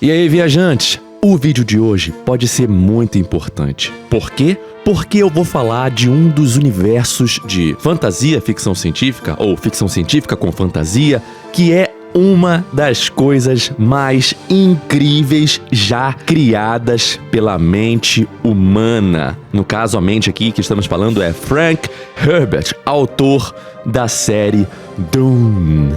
E aí, viajantes? O vídeo de hoje pode ser muito importante. Por quê? Porque eu vou falar de um dos universos de fantasia, ficção científica, ou ficção científica com fantasia, que é uma das coisas mais incríveis já criadas pela mente humana. No caso, a mente aqui que estamos falando é Frank Herbert, autor da série Dune,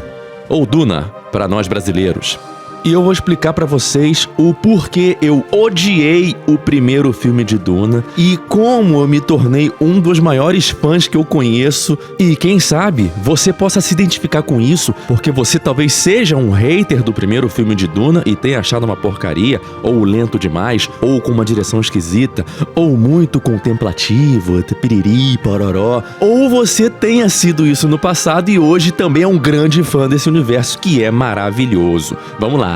ou Duna para nós brasileiros. E eu vou explicar pra vocês o porquê eu odiei o primeiro filme de Duna e como eu me tornei um dos maiores fãs que eu conheço. E quem sabe você possa se identificar com isso, porque você talvez seja um hater do primeiro filme de Duna e tenha achado uma porcaria, ou lento demais, ou com uma direção esquisita, ou muito contemplativo, piriri, pororó. Ou você tenha sido isso no passado e hoje também é um grande fã desse universo que é maravilhoso. Vamos lá.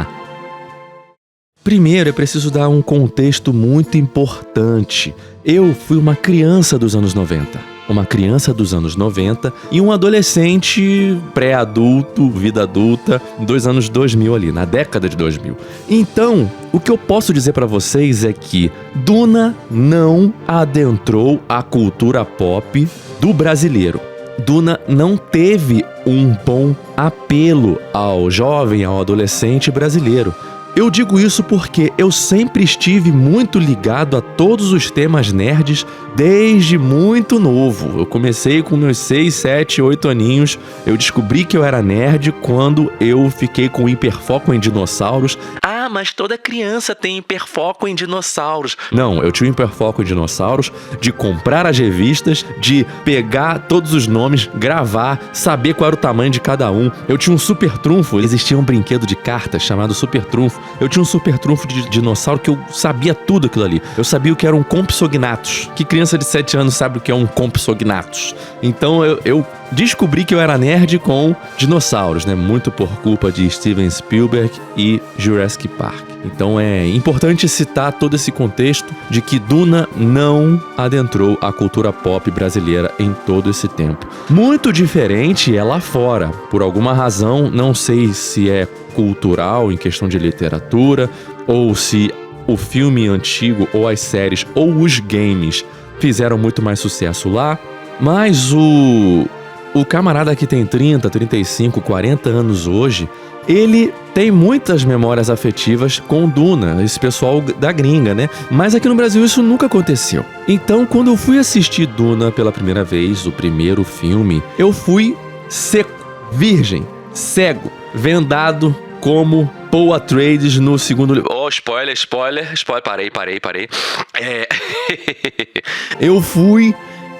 Primeiro, é preciso dar um contexto muito importante. Eu fui uma criança dos anos 90. Uma criança dos anos 90 e um adolescente pré-adulto, vida adulta, dos anos 2000 ali, na década de 2000. Então, o que eu posso dizer pra vocês é que Duna não adentrou a cultura pop do brasileiro. Duna não teve um bom apelo ao jovem, ao adolescente brasileiro. Eu digo isso porque eu sempre estive muito ligado a todos os temas nerds desde muito novo. Eu comecei com meus 6, 7, 8 aninhos. Eu descobri que eu era nerd quando eu fiquei com hiperfoco em dinossauros. Ah, mas toda criança tem hiperfoco em dinossauros. Não, eu tinha hiperfoco em dinossauros, de comprar as revistas, de pegar todos os nomes, gravar, saber qual era o tamanho de cada um. Eu tinha um super trunfo, existia um brinquedo de cartas chamado super trunfo. Eu tinha um super trunfo de dinossauro que eu sabia tudo aquilo ali. Eu sabia o que era um Compsognathus. Que criança de 7 anos sabe o que é um Compsognathus? Então eu descobri que eu era nerd com dinossauros, né? Muito por culpa de Steven Spielberg e Jurassic Park. Então é importante citar todo esse contexto de que Duna não adentrou a cultura pop brasileira em todo esse tempo. Muito diferente é lá fora. Por alguma razão, não sei se é cultural em questão de literatura, ou se o filme antigo, ou as séries, ou os games fizeram muito mais sucesso lá, mas o camarada que tem 30, 35, 40 anos hoje, ele tem muitas memórias afetivas com Duna, esse pessoal da gringa, né? Mas aqui no Brasil isso nunca aconteceu. Então, quando eu fui assistir Duna pela primeira vez, o primeiro filme, eu fui seco, virgem, cego, vendado como Paul Atreides no segundo livro. Oh, spoiler, parei. Eu fui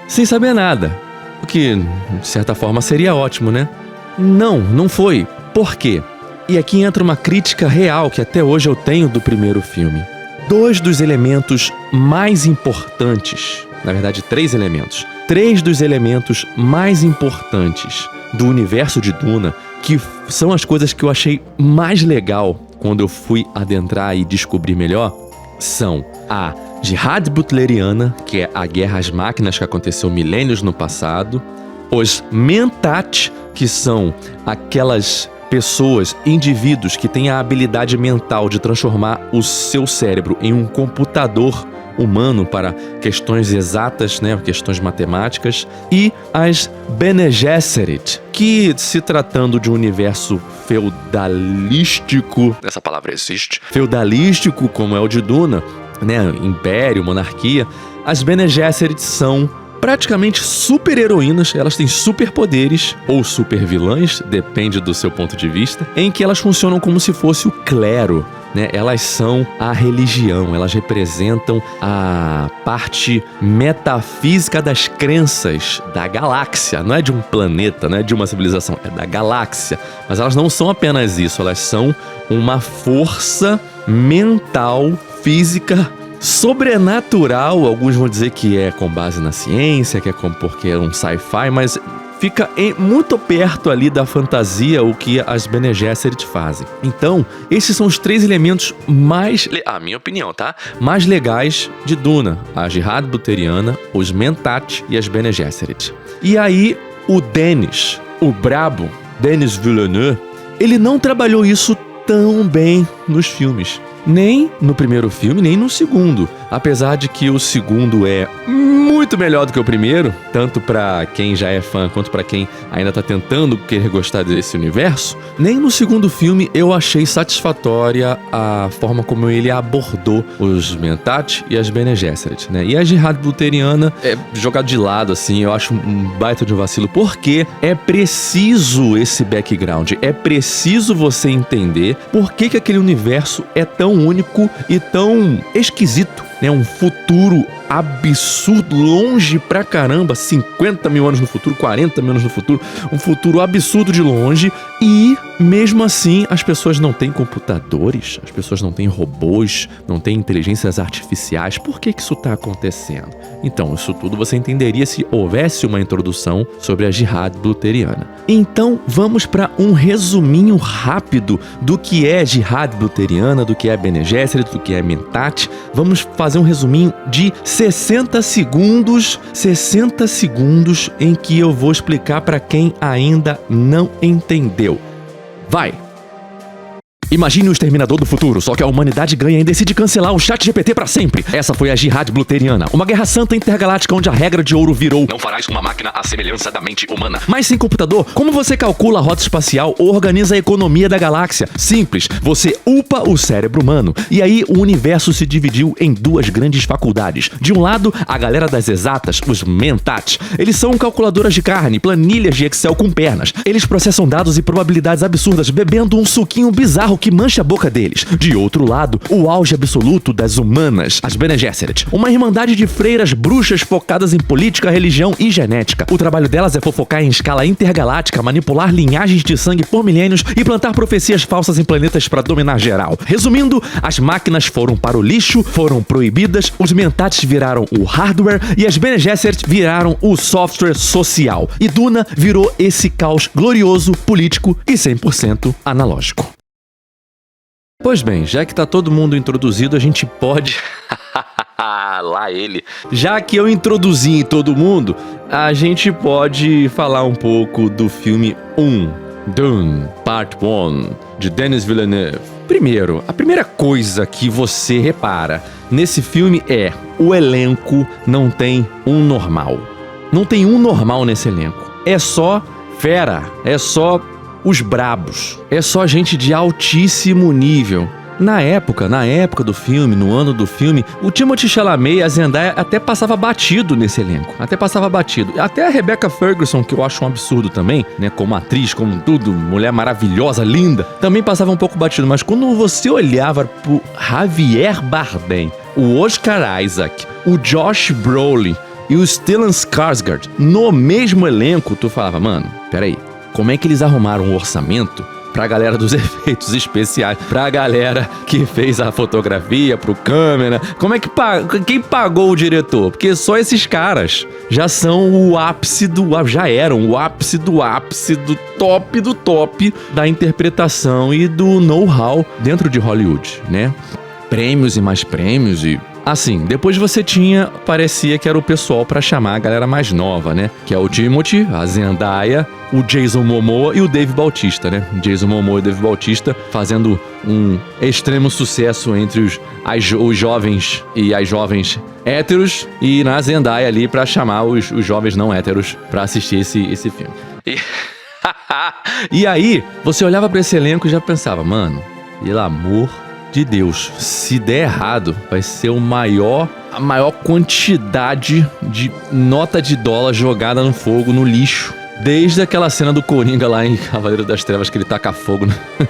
sem saber nada, o que, de certa forma, seria ótimo, né? Não foi. Por quê? E aqui entra uma crítica real que até hoje eu tenho do primeiro filme. 2 dos elementos mais importantes, na verdade 3 elementos, 3 dos elementos mais importantes do universo de Duna, que são as coisas que eu achei mais legal quando eu fui adentrar e descobrir melhor, são a Jihad Butleriana, que é a guerra às máquinas que aconteceu milênios no passado, os Mentat, que são aquelas pessoas, indivíduos que têm a habilidade mental de transformar o seu cérebro em um computador humano para questões exatas, né, questões matemáticas, e as Bene Gesserit, que, se tratando de um universo feudalístico, essa palavra existe, feudalístico como é o de Duna, né, império, monarquia, as Bene Gesserit são praticamente super heroínas, elas têm superpoderes ou super vilãs, depende do seu ponto de vista, em que elas funcionam como se fosse o clero, né? Elas são a religião, elas representam a parte metafísica das crenças da galáxia, não é de um planeta, não é de uma civilização, é da galáxia. Mas elas não são apenas isso, elas são uma força mental, física, sobrenatural. Alguns vão dizer que é com base na ciência, que é porque é um sci-fi, mas fica muito perto ali da fantasia o que as Bene Gesserit fazem. Então, esses são os 3 elementos mais, a minha opinião, tá? Mais legais de Duna: a Jihad Butleriana, os Mentat e as Bene Gesserit. E aí, o Denis, o brabo, Denis Villeneuve, ele não trabalhou isso tão bem nos filmes. Nem no primeiro filme, nem no segundo. Apesar de que o segundo é muito melhor do que o primeiro, tanto pra quem já é fã quanto pra quem ainda tá tentando querer gostar desse universo, nem no segundo filme eu achei satisfatória a forma como ele abordou os Mentat e as Bene Gesserit, né? E a Jihad Lutheriana é jogado de lado, assim, eu acho um baita de um vacilo, porque é preciso esse background, é preciso você entender por que aquele universo é tão único e tão esquisito, né? Um futuro absurdo, longe pra caramba, 50 mil anos no futuro, 40 mil anos no futuro, um futuro absurdo de longe, e mesmo assim as pessoas não têm computadores, as pessoas não têm robôs, não têm inteligências artificiais. Por que isso tá acontecendo? Então, isso tudo você entenderia se houvesse uma introdução sobre a Jihad Lutheriana. Então, vamos para um resuminho rápido do que é Jihad Lutheriana, do que é Bene Gesserit, do que é Mentat. Vamos fazer um resuminho de 60 segundos em que eu vou explicar para quem ainda não entendeu. Vai! Imagine o Exterminador do Futuro, só que a humanidade ganha e decide cancelar o ChatGPT pra sempre. Essa foi a Jihad Lutheriana, uma guerra santa intergaláctica onde a regra de ouro virou: não farás uma máquina à semelhança da mente humana. Mas sem computador, como você calcula a rota espacial ou organiza a economia da galáxia? Simples, você upa o cérebro humano. E aí o universo se dividiu em duas grandes faculdades. De um lado, a galera das exatas, os Mentat. Eles são calculadoras de carne, planilhas de Excel com pernas. Eles processam dados e probabilidades absurdas, bebendo um suquinho bizarro que mancha a boca deles. De outro lado, o auge absoluto das humanas, as Bene Gesserit, uma irmandade de freiras bruxas focadas em política, religião e genética. O trabalho delas é fofocar em escala intergaláctica, manipular linhagens de sangue por milênios e plantar profecias falsas em planetas para dominar geral. Resumindo, as máquinas foram para o lixo, foram proibidas, os Mentats viraram o hardware e as Bene Gesserit viraram o software social. E Duna virou esse caos glorioso, político e 100% analógico. Pois bem, já que tá todo mundo introduzido, a gente pode... Lá ele. Já que eu introduzi todo mundo, a gente pode falar um pouco do filme 1, Dune, Part 1, de Denis Villeneuve. Primeiro, a primeira coisa que você repara nesse filme é: o elenco não tem um normal. Não tem um normal nesse elenco. É só fera, é só os brabos. É só gente de altíssimo nível. Na época do filme, no ano do filme, o Timothée Chalamet e a Zendaya até passava batido nesse elenco. Até a Rebecca Ferguson, que eu acho um absurdo também, né? Como atriz, como tudo, mulher maravilhosa, linda, também passava um pouco batido. Mas quando você olhava pro Javier Bardem, o Oscar Isaac, o Josh Brolin e o Stellan Skarsgård no mesmo elenco, tu falava: mano, peraí, como é que eles arrumaram um orçamento pra galera dos efeitos especiais, pra galera que fez a fotografia, pro câmera? Como é que quem pagou o diretor? Porque só esses caras já são o ápice já eram o ápice do top da interpretação e do know-how dentro de Hollywood, né? Prêmios e mais prêmios e... Assim, depois você parecia que era o pessoal pra chamar a galera mais nova, né? Que é o Timothée, a Zendaya, o Jason Momoa e o Dave Bautista, né? Jason Momoa e o Dave Bautista fazendo um extremo sucesso entre os jovens e as jovens héteros, e na Zendaya ali pra chamar os jovens não héteros pra assistir esse filme. E aí, você olhava pra esse elenco e já pensava: mano, pelo amor de Deus, se der errado, vai ser a maior quantidade de nota de dólar jogada no fogo, no lixo. Desde aquela cena do Coringa lá em Cavaleiro das Trevas, que ele taca fogo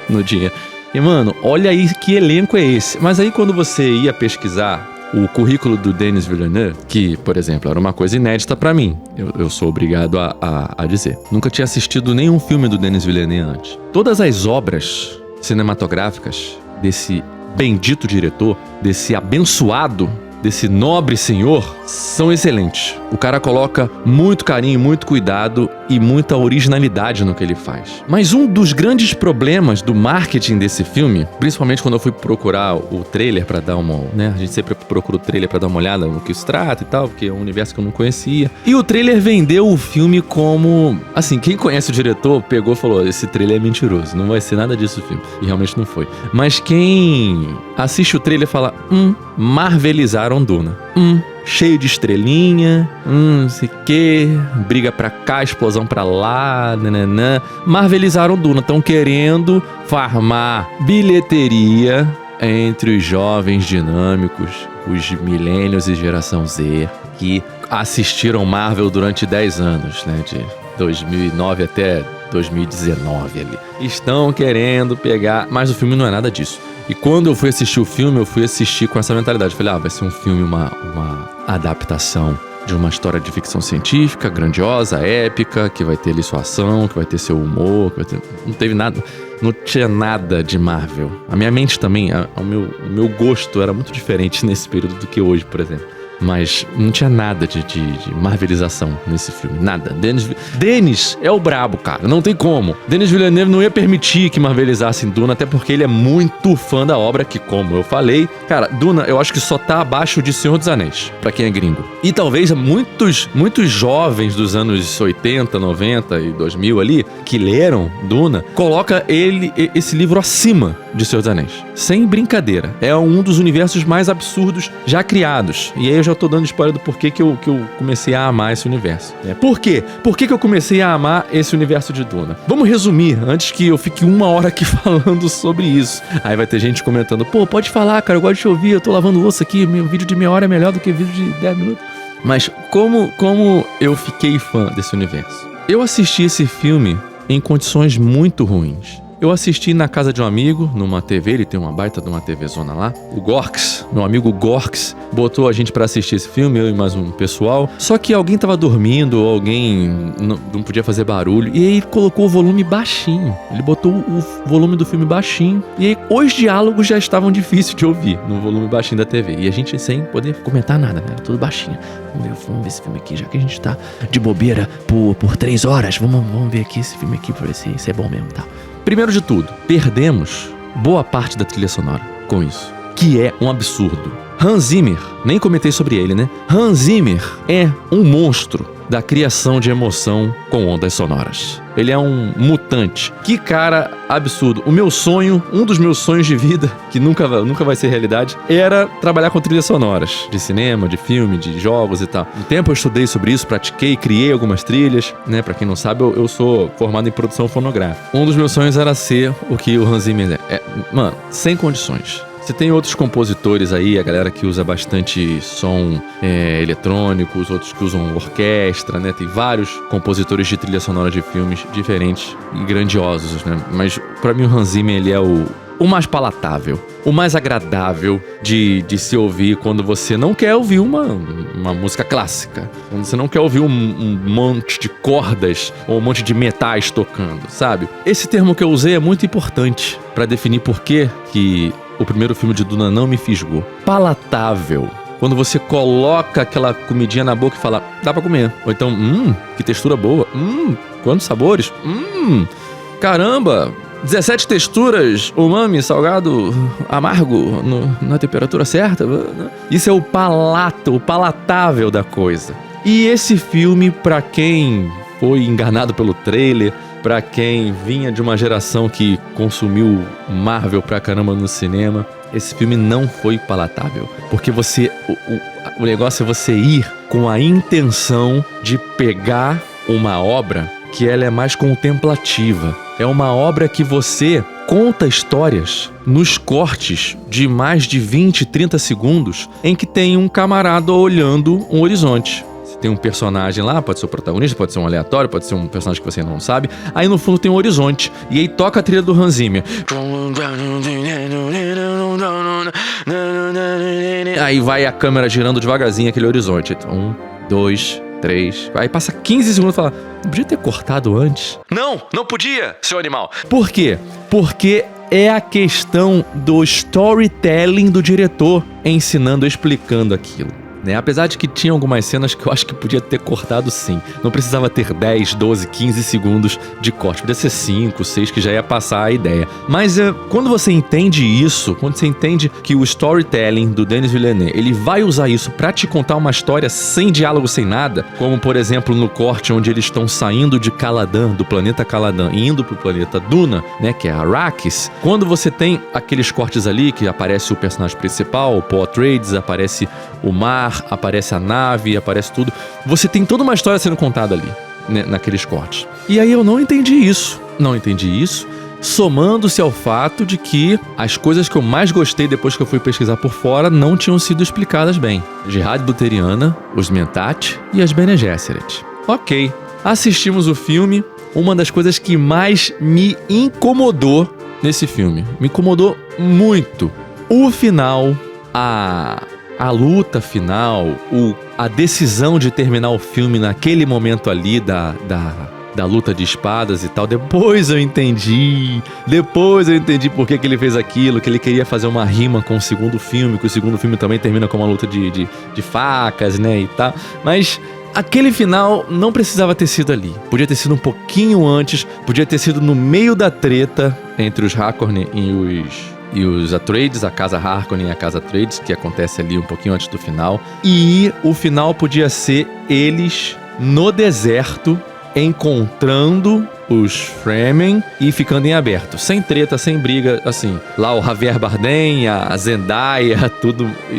no dinheiro. E, mano, olha aí que elenco é esse. Mas aí quando você ia pesquisar o currículo do Denis Villeneuve, que, por exemplo, era uma coisa inédita pra mim, eu sou obrigado a dizer. Nunca tinha assistido nenhum filme do Denis Villeneuve antes. Todas as obras cinematográficas desse bendito diretor, desse abençoado desse nobre senhor são excelentes. O cara coloca muito carinho, muito cuidado e muita originalidade no que ele faz. Mas um dos grandes problemas do marketing desse filme, principalmente quando eu fui procurar o trailer pra dar uma, né? A gente sempre procura o trailer pra dar uma olhada no que se trata e tal, porque é um universo que eu não conhecia. E o trailer vendeu o filme como... Assim, quem conhece o diretor pegou e falou, esse trailer é mentiroso, não vai ser nada disso o filme. E realmente não foi. Mas quem assiste o trailer fala, marvelizaram Duna. Cheio de estrelinha, não sei o que, briga pra cá, explosão pra lá, nananã. Marvelizaram Duna, estão querendo farmar bilheteria entre os jovens dinâmicos, os millennials e geração Z, que assistiram Marvel durante 10 anos, né, de 2009 até 2019 ali. Estão querendo pegar, mas o filme não é nada disso. E quando eu fui assistir o filme, eu fui assistir com essa mentalidade. Falei, vai ser um filme, uma adaptação de uma história de ficção científica, grandiosa, épica, que vai ter ali sua ação, que vai ter seu humor, que vai ter... Não teve nada. Não tinha nada de Marvel. A minha mente também, o meu gosto era muito diferente nesse período do que hoje, por exemplo. Mas não tinha nada de marvelização nesse filme, nada. Denis é o brabo, cara, não tem como. Denis Villeneuve não ia permitir que marvelizassem Duna, até porque ele é muito fã da obra, que, como eu falei, cara, Duna eu acho que só tá abaixo de Senhor dos Anéis, pra quem é gringo. E talvez muitos jovens dos anos 80, 90 e 2000 ali, que leram Duna, coloca esse livro acima de Senhor dos Anéis. Sem brincadeira. É um dos universos mais absurdos já criados. E aí eu já tô dando spoiler do porquê que eu comecei a amar esse universo. Por quê? Por que eu comecei a amar esse universo de Duna? Vamos resumir, antes que eu fique 1 hora aqui falando sobre isso. Aí vai ter gente comentando, pode falar, cara, eu gosto de te ouvir, eu tô lavando louça aqui, meu vídeo de meia hora é melhor do que vídeo de 10 minutos. Mas como eu fiquei fã desse universo? Eu assisti esse filme em condições muito ruins. Eu assisti na casa de um amigo, numa TV, ele tem uma baita de uma TV zona lá. O Gorks, meu amigo Gorks, botou a gente pra assistir esse filme, eu e mais um pessoal. Só que alguém tava dormindo, ou alguém não podia fazer barulho, e aí ele colocou o volume baixinho. Ele botou o volume do filme baixinho, e aí os diálogos já estavam difíceis de ouvir no volume baixinho da TV. E a gente sem poder comentar nada, né? Tudo baixinho. Vamos ver esse filme aqui, já que a gente tá de bobeira por 3 horas. Vamos ver aqui esse filme aqui pra ver se é bom mesmo, tá? Primeiro de tudo, perdemos boa parte da trilha sonora com isso, que é um absurdo. Hans Zimmer, nem comentei sobre ele, né? Hans Zimmer é um monstro da criação de emoção com ondas sonoras. Ele é um mutante. Que cara absurdo. O meu sonho, um dos meus sonhos de vida, que nunca vai ser realidade, era trabalhar com trilhas sonoras. De cinema, de filme, de jogos e tal. Um tempo eu estudei sobre isso, pratiquei, criei algumas trilhas, né? Pra quem não sabe, eu sou formado em produção fonográfica. Um dos meus sonhos era ser o que o Hans Zimmer é. Mano, sem condições. Você tem outros compositores aí, a galera que usa bastante som eletrônico, os outros que usam orquestra, né? Tem vários compositores de trilha sonora de filmes diferentes e grandiosos, né? Mas pra mim o Hans Zimmer, ele é o mais palatável, o mais agradável de se ouvir quando você não quer ouvir uma música clássica, quando você não quer ouvir um monte de cordas ou um monte de metais tocando, sabe? Esse termo que eu usei é muito importante pra definir por que o primeiro filme de Duna não me fisgou. Palatável. Quando você coloca aquela comidinha na boca e fala, dá pra comer. Ou então, que textura boa. Quantos sabores. Caramba, 17 texturas, umami, salgado, amargo, na temperatura certa. Isso é o palatável da coisa. E esse filme, pra quem foi enganado pelo trailer, pra quem vinha de uma geração que consumiu Marvel pra caramba no cinema, esse filme não foi palatável. Porque o negócio é você ir com a intenção de pegar uma obra que ela é mais contemplativa. É uma obra que você conta histórias nos cortes de mais de 20, 30 segundos em que tem um camarada olhando um horizonte. Tem um personagem lá, pode ser o protagonista, pode ser um aleatório, pode ser um personagem que você não sabe. Aí no fundo tem um horizonte. E aí toca a trilha do Hans Zimmer. Aí vai a câmera girando devagarzinho aquele horizonte. 1, 2, 3. Aí passa 15 segundos e fala, não podia ter cortado antes? Não podia, seu animal. Por quê? Porque é a questão do storytelling do diretor ensinando, explicando aquilo. Né? Apesar de que tinha algumas cenas que eu acho que podia ter cortado sim. Não precisava ter 10, 12, 15 segundos de corte. Podia ser 5, 6, que já ia passar a ideia. Mas quando você entende isso, quando você entende que o storytelling do Denis Villeneuve, ele vai usar isso pra te contar uma história sem diálogo, sem nada, como por exemplo no corte onde eles estão saindo de Caladan, do planeta Caladan, e indo pro planeta Duna, né, que é Arrakis. Quando você tem aqueles cortes ali, que aparece o personagem principal, o Paul Atreides, aparece o mar, aparece a nave, aparece tudo. Você tem toda uma história sendo contada ali, né, naqueles cortes. E aí eu não entendi isso. Não entendi isso, somando-se ao fato de que as coisas que eu mais gostei depois que eu fui pesquisar por fora não tinham sido explicadas bem. Jihad Buteriana, os Mentat e as Bene Gesserit. Ok, assistimos o filme. Uma das coisas que mais me incomodou nesse filme, me incomodou muito, o final, a luta final, a decisão de terminar o filme naquele momento ali da luta de espadas e tal. Depois eu entendi por que ele fez aquilo, que ele queria fazer uma rima com o segundo filme, que o segundo filme também termina com uma luta de facas, né, e tal. Mas aquele final não precisava ter sido ali. Podia ter sido um pouquinho antes, podia ter sido no meio da treta entre os Harkonnen e os Atreides, a casa Harkonnen e a casa Atreides, que acontece ali um pouquinho antes do final. E o final podia ser eles no deserto, encontrando os Fremen e ficando em aberto, sem treta, sem briga, assim. Lá o Javier Bardem, a Zendaya,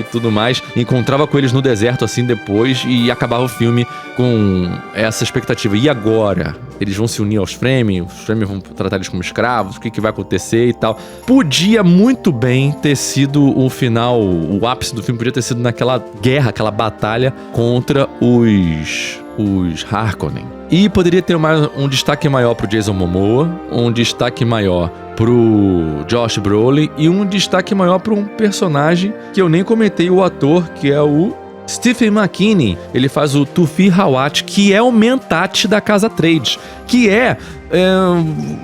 tudo mais, encontrava com eles no deserto, assim, depois, e acabava o filme com essa expectativa. E agora? Eles vão se unir aos Fremen, os Fremen vão tratar eles como escravos, o que vai acontecer e tal. Podia muito bem ter sido o final, o ápice do filme podia ter sido naquela guerra, aquela batalha contra os Harkonnen. E poderia ter um destaque maior pro Jason Momoa, um destaque maior pro Josh Brolin e um destaque maior para um personagem que eu nem comentei, o ator, que é o Stephen McKinney. Ele faz o Tufi Hawat, que é o Mentat da casa Atreides, que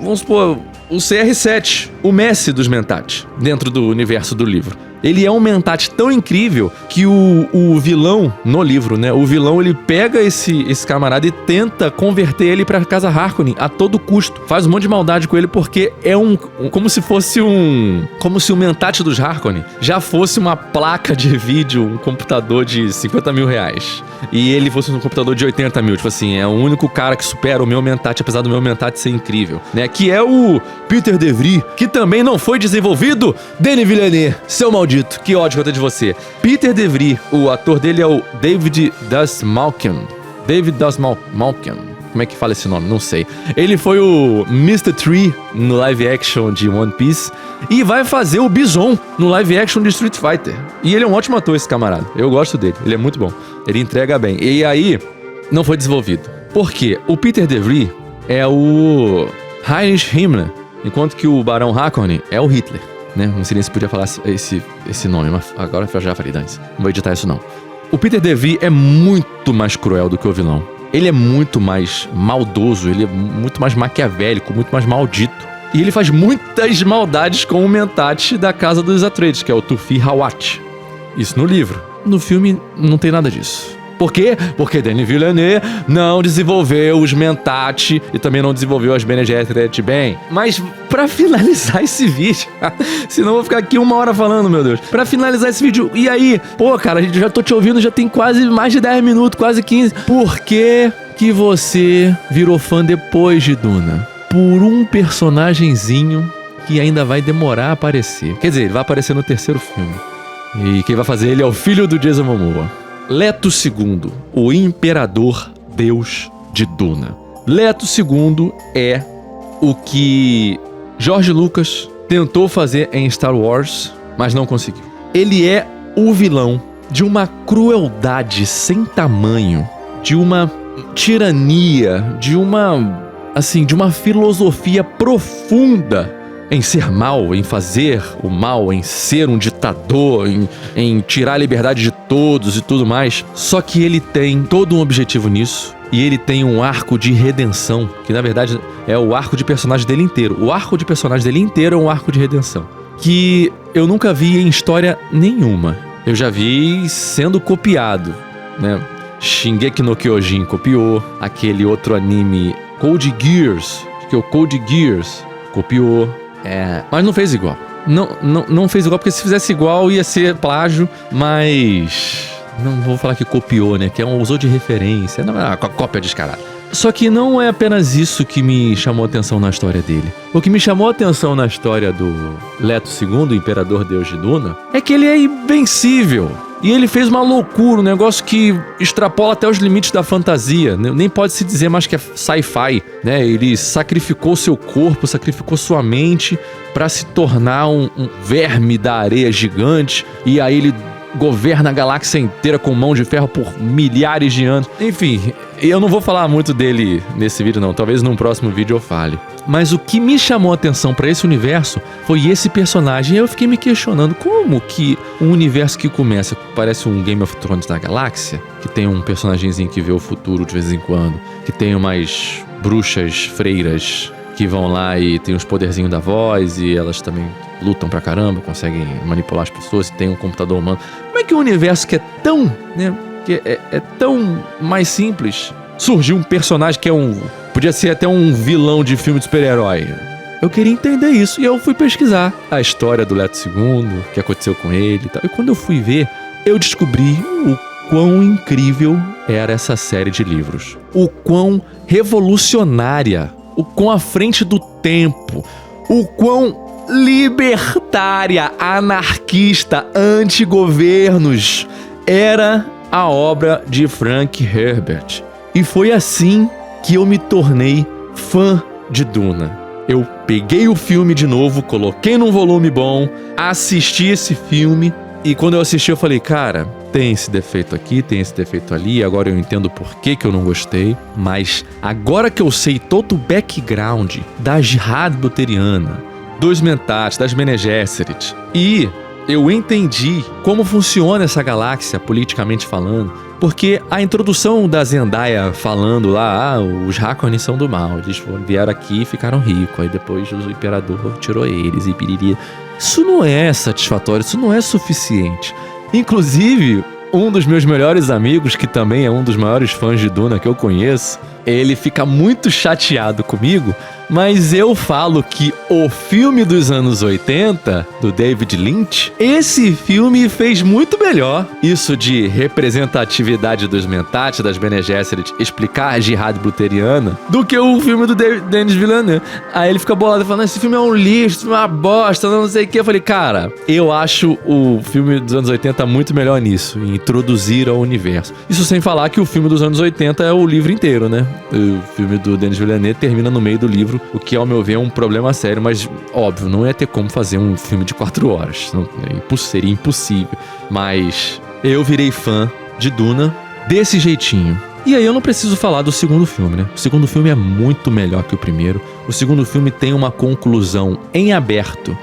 vamos supor, o CR7, o Messi dos Mentat, dentro do universo do livro. Ele é um Mentat tão incrível que o vilão, no livro, né? O vilão, ele pega esse camarada e tenta converter ele pra casa Harkonnen a todo custo. Faz um monte de maldade com ele porque é como se o Mentat dos Harkonnen já fosse uma placa de vídeo, um computador de 50 mil reais. E ele fosse um computador de 80 mil. Tipo assim, é o único cara que supera o meu Mentat, apesar do meu Mentat ser incrível, né? Que é o Peter De Vries, que também não foi desenvolvido. Denis Villeneuve, seu maldito. Que ódio que eu tenho de você. Peter De Vries, o ator dele é o David Dastmalchian. Como é que fala esse nome? Não sei. Ele foi o Mr. Tree no live action de One Piece e vai fazer o Bison no live action de Street Fighter. E ele é um ótimo ator, esse camarada. Eu gosto dele. Ele é muito bom. Ele entrega bem. E aí, não foi desenvolvido. Por quê? O Peter De Vries é o Heinrich Himmler, enquanto que o Barão Harkonnen é o Hitler. Né? Não sei nem se podia falar esse nome, mas agora eu já falei antes. Não vou editar isso não. O Peter De Vries é muito mais cruel do que o vilão. Ele é muito mais maldoso, ele é muito mais maquiavélico, muito mais maldito. E ele faz muitas maldades com o Mentat da casa dos Atreides, que é o Tufi Hawat. Isso no livro. No filme não tem nada disso. Por quê? Porque Denis Villeneuve não desenvolveu os Mentat e também não desenvolveu as Bene Gesserit bem. Mas pra finalizar esse vídeo, senão eu vou ficar aqui 1 hora falando, meu Deus. Pra finalizar esse vídeo, e aí? Pô, cara, já tô te ouvindo, já tem quase mais de 10 minutos, quase 15. Por que você virou fã depois de Duna? Por um personagenzinho que ainda vai demorar a aparecer. Quer dizer, ele vai aparecer no 3º filme. E quem vai fazer ele é o filho do Jason Momoa. Leto II, o Imperador Deus de Duna. Leto II é o que George Lucas tentou fazer em Star Wars, mas não conseguiu. Ele é o vilão de uma crueldade sem tamanho, de uma tirania, de uma filosofia profunda em ser mal, em fazer o mal, em ser um ditador, em tirar a liberdade de todos e tudo mais. Só que ele tem todo um objetivo nisso. e ele tem um arco de redenção, que na verdade é o arco de personagem dele inteiro. O arco de personagem dele inteiro é um arco de redenção, que eu nunca vi em história nenhuma. Eu já vi sendo copiado, né? Shingeki no Kyojin copiou, aquele outro anime Code Geass, que é o Code Geass, copiou, mas não fez igual. Não fez igual, porque se fizesse igual ia ser plágio, mas não vou falar que copiou, né? Que usou de referência, não é uma cópia descarada. Só que não é apenas isso que me chamou a atenção na história dele. O que me chamou a atenção na história do Leto II, o Imperador Deus de Duna, é que ele é invencível. E ele fez uma loucura, um negócio que extrapola até os limites da fantasia. Nem pode se dizer mais que é sci-fi, né? Ele sacrificou seu corpo, sacrificou sua mente para se tornar um verme da areia gigante. E aí ele governa a galáxia inteira com mão de ferro por milhares de anos. Enfim, eu não vou falar muito dele nesse vídeo não, talvez num próximo vídeo eu fale. Mas o que me chamou a atenção pra esse universo foi esse personagem. E eu fiquei me questionando como que um universo que começa, parece um Game of Thrones da galáxia, que tem um personagemzinho que vê o futuro de vez em quando, que tem umas bruxas freiras que vão lá e tem os poderzinhos da voz e elas também lutam pra caramba, conseguem manipular as pessoas e tem um computador humano. Como é que um universo que é tão, né, que é tão mais simples, surgiu um personagem que podia ser até um vilão de filme de super-herói? Eu queria entender isso e eu fui pesquisar a história do Leto II, o que aconteceu com ele e tal. E quando eu fui ver, eu descobri o quão incrível era essa série de livros. O quão revolucionária, o quão à frente do tempo, o quão libertária, anarquista, anti-governos era a obra de Frank Herbert. E foi assim que eu me tornei fã de Duna. Eu peguei o filme de novo, coloquei num volume bom, assisti esse filme e quando eu assisti eu falei, cara, tem esse defeito aqui, tem esse defeito ali, agora eu entendo por que eu não gostei, mas agora que eu sei todo o background da Jihad Buteriana, dos Mentats, das Bene Gesserit, e eu entendi como funciona essa galáxia politicamente falando, porque a introdução da Zendaya falando lá, os Harkonnen são do mal, eles vieram aqui e ficaram ricos, aí depois o Imperador tirou eles e piriri. Isso não é satisfatório, isso não é suficiente. Inclusive, um dos meus melhores amigos, que também é um dos maiores fãs de Duna que eu conheço, ele fica muito chateado comigo, mas eu falo que o filme dos anos 80, do David Lynch, esse filme fez muito melhor isso de representatividade dos Mentats, das Bene Gesserit, explicar a Jihad Buteriana, do que o filme do Denis Villeneuve. Aí ele fica bolado falando, esse filme é um lixo, esse filme é uma bosta, não sei o que. Eu falei, cara, eu acho o filme dos anos 80 muito melhor nisso, em introduzir ao universo. Isso sem falar que o filme dos anos 80 é o livro inteiro, né? O filme do Denis Villeneuve termina no meio do livro, o que ao meu ver é um problema sério, mas óbvio, não ia ter como fazer um filme de 4 horas, seria impossível. Mas eu virei fã de Duna desse jeitinho. E aí eu não preciso falar do segundo filme, né? O segundo filme é muito melhor que o primeiro. O segundo filme tem uma conclusão em aberto,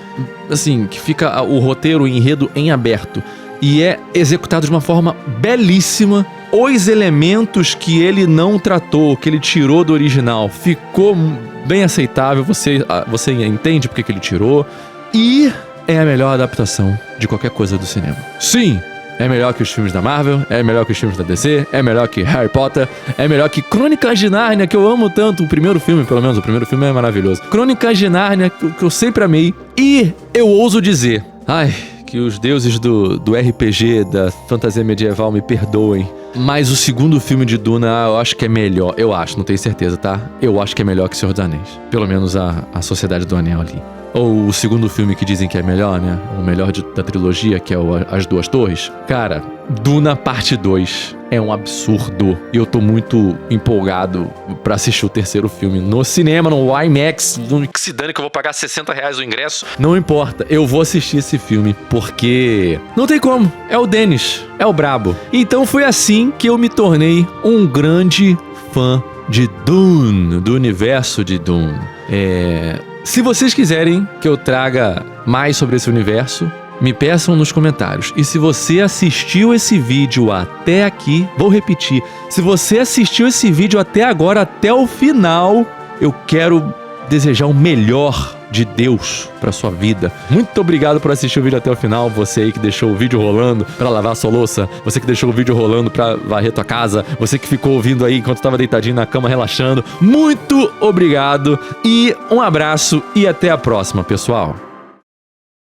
assim, que fica o roteiro, o enredo em aberto, e é executado de uma forma belíssima. Os elementos que ele não tratou, que ele tirou do original, ficou bem aceitável, você entende porque que ele tirou, e é a melhor adaptação de qualquer coisa do cinema. Sim, é melhor que os filmes da Marvel, é melhor que os filmes da DC, é melhor que Harry Potter, é melhor que Crônicas de Nárnia, que eu amo tanto, o primeiro filme, pelo menos, o primeiro filme é maravilhoso. Crônicas de Nárnia, que eu sempre amei, e eu ouso dizer, que os deuses do RPG, da fantasia medieval me perdoem, mas o segundo filme de Duna eu acho que é melhor. Eu acho, não tenho certeza, tá? Eu acho que é melhor que Senhor dos Anéis. Pelo menos a Sociedade do Anel ali. Ou o segundo filme que dizem que é melhor, né? O melhor da trilogia, que é As Duas Torres. Cara, Duna Parte 2 é um absurdo. E eu tô muito empolgado pra assistir o terceiro filme no cinema, no IMAX. Que se dane que eu vou pagar R$60 o ingresso. Não importa, eu vou assistir esse filme, porque não tem como. É o Denis, é o brabo. Então foi assim que eu me tornei um grande fã de Dune, do universo de Dune. Se vocês quiserem que eu traga mais sobre esse universo, Me peçam nos comentários. E se você assistiu esse vídeo até aqui, vou repetir. Se você assistiu esse vídeo até agora, até o final, eu quero desejar o melhor de Deus para sua vida. Muito obrigado por assistir o vídeo até o final. Você aí que deixou o vídeo rolando para lavar a sua louça, você que deixou o vídeo rolando para varrer tua casa, você que ficou ouvindo aí enquanto estava deitadinho na cama relaxando. Muito obrigado e um abraço e até a próxima, pessoal.